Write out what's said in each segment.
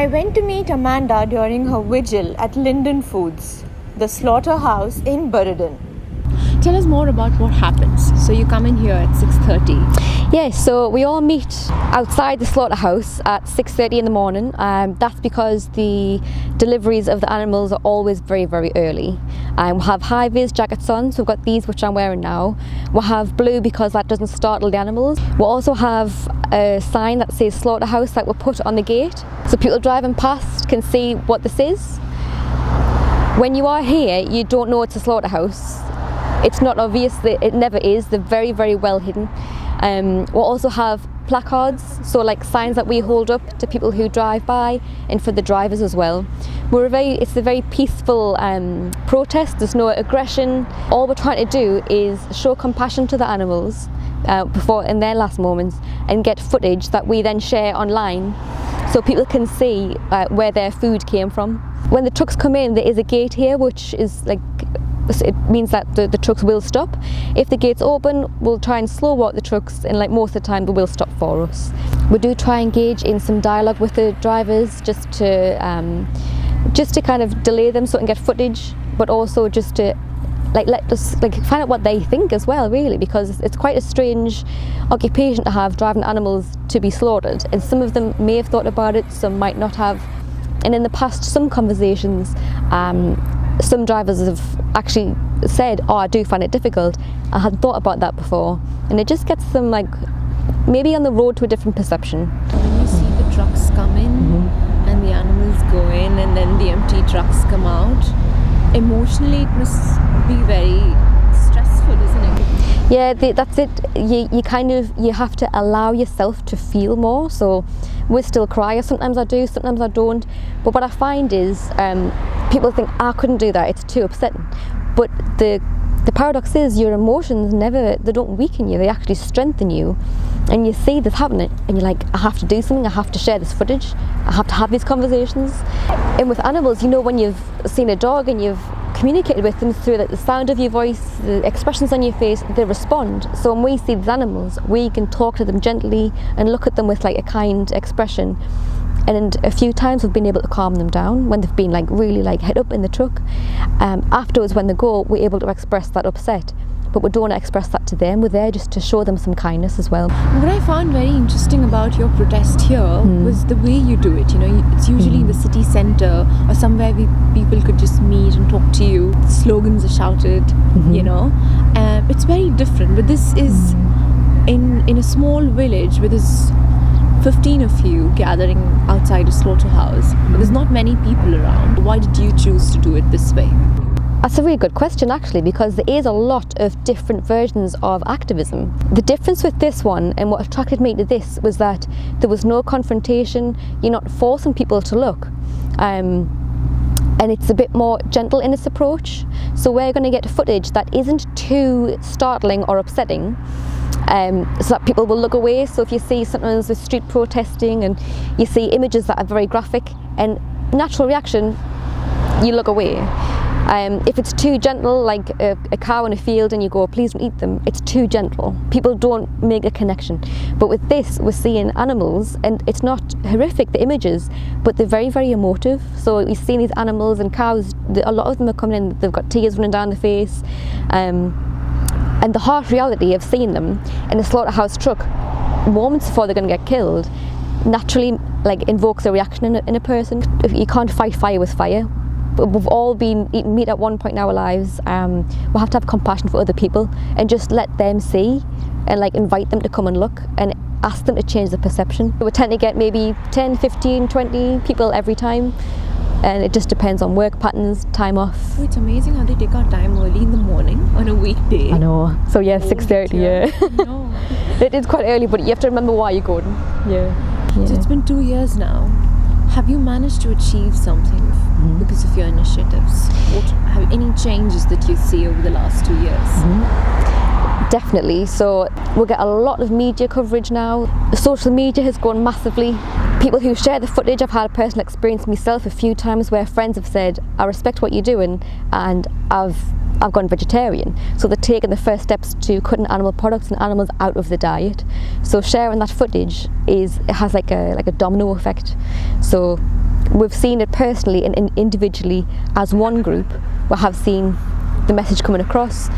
I went to meet Amanda during her vigil at Linden Foods, the slaughterhouse in Burradon. Tell us more about what happens. So you come in here at 6:30. Yes, so we all meet outside the slaughterhouse at 6:30 in the morning. That's because the deliveries of the animals are always very, very early. We'll have high-vis jackets on, so we've got these which I'm wearing now. We'll have blue because that doesn't startle the animals. We'll also have a sign that says slaughterhouse that we'll put on the gate, so people driving past can see what this is. When you are here, you don't know it's a slaughterhouse. It's not obvious, it never is. They're very, very well hidden. We'll also have placards, so like signs that we hold up to people who drive by and for the drivers as well. It's a very peaceful protest. There's no aggression. All we're trying to do is show compassion to the animals before in their last moments and get footage that we then share online so people can see where their food came from. When the trucks come in, there is a gate here which is like, it means that the trucks will stop. If the gate's open, we'll try and slow walk the trucks, and like most of the time they will stop for us. We do try and engage in some dialogue with the drivers just to kind of delay them so we can get footage, but also just to let us find out what they think as well, really, because it's quite a strange occupation to have, driving animals to be slaughtered, and some of them may have thought about it, some might not have. And in the past, some conversations, some drivers have actually said, "Oh, I do find it difficult. I hadn't thought about that before," and it just gets them maybe on the road to a different perception. When you see the trucks come in and the animals go in and then the empty trucks come out, emotionally it must be very stressful, isn't it? Yeah, that's it. You have to allow yourself to feel more. So we still cry. Sometimes I do, sometimes I don't. But what I find is people think, I couldn't do that, it's too upsetting. But the paradox is your emotions they don't weaken you, they actually strengthen you. And you see this happening and you're like, I have to do something, I have to share this footage, I have to have these conversations. And with animals, when you've seen a dog and you've communicated with them through the sound of your voice, the expressions on your face, they respond. So when we see these animals, we can talk to them gently and look at them with a kind expression. And a few times we've been able to calm them down when they've been really head up in the truck. Afterwards, when they go, we're able to express that upset, but we don't want to express that to them. We're there just to show them some kindness as well. What I found very interesting about your protest here was the way you do it. It's usually in the city centre or somewhere where people could just meet and talk to you. Slogans are shouted, it's very different. But this is in a small village where there's 15 of you gathering outside a slaughterhouse, but there's not many people around. Why did you choose to do it this way? That's a really good question, actually, because there is a lot of different versions of activism. The difference with this one and what attracted me to this was that there was no confrontation. You're not forcing people to look. And it's a bit more gentle in its approach. So we're going to get footage that isn't too startling or upsetting, so that people will look away. So if you see sometimes with street protesting and you see images that are very graphic, and natural reaction, you look away. If it's too gentle, like a cow in a field and you go, please don't eat them, it's too gentle. People don't make a connection. But with this, we're seeing animals, and it's not horrific, the images, but they're very, very emotive. So you're seeing these animals and cows, a lot of them are coming in, they've got tears running down their face. And the harsh reality of seeing them in a slaughterhouse truck moments before they're going to get killed naturally invokes a reaction in a person. You can't fight fire with fire. We've all been eaten meat at one point in our lives. We have to have compassion for other people and just let them see and invite them to come and look and ask them to change the perception. We tend to get maybe 10, 15, 20 people every time. And it just depends on work patterns, time off. Oh, it's amazing how they take our time early in the morning on a weekday. I know. So yeah, 6:30. Yeah. No. It is quite early, but you have to remember why you're going. Yeah. So it's been 2 years now. Have you managed to achieve something because of your initiatives? Have any changes that you see over the last 2 years? Definitely. So we'll get a lot of media coverage now. Social media has grown massively. People who share the footage, I've had a personal experience myself a few times where friends have said, I respect what you're doing, and I've gone vegetarian. So they're taking the first steps to cutting animal products and animals out of the diet. So sharing that footage has like a domino effect. So We've seen it personally and individually as one group. We have seen the message coming across,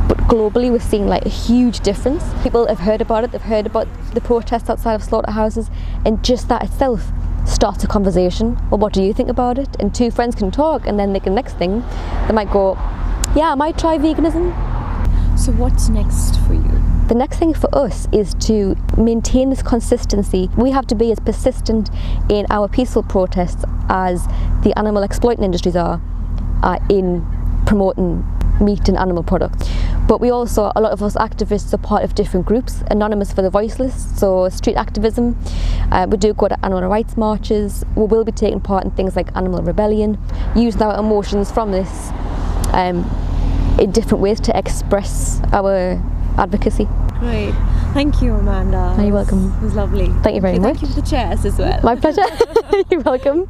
but globally we're seeing like a huge difference. People have heard about it, they've heard about the protests outside of slaughterhouses, and just that itself starts a conversation. Well, what do you think about it? And two friends can talk, and then the next thing they might go, yeah, I might try veganism. So what's next for you? The next thing for us is to maintain this consistency. We have to be as persistent in our peaceful protests as the animal exploiting industries are in promoting meat and animal products. But we also, a lot of us activists are part of different groups, Anonymous for the Voiceless, so street activism. We do go to animal rights marches. We will be taking part in things like Animal Rebellion, using our emotions from this in different ways to express our advocacy. Great. Thank you, Amanda. You're welcome. It was lovely. Thank you very much. Thank you for the chairs as well. My pleasure. You're welcome.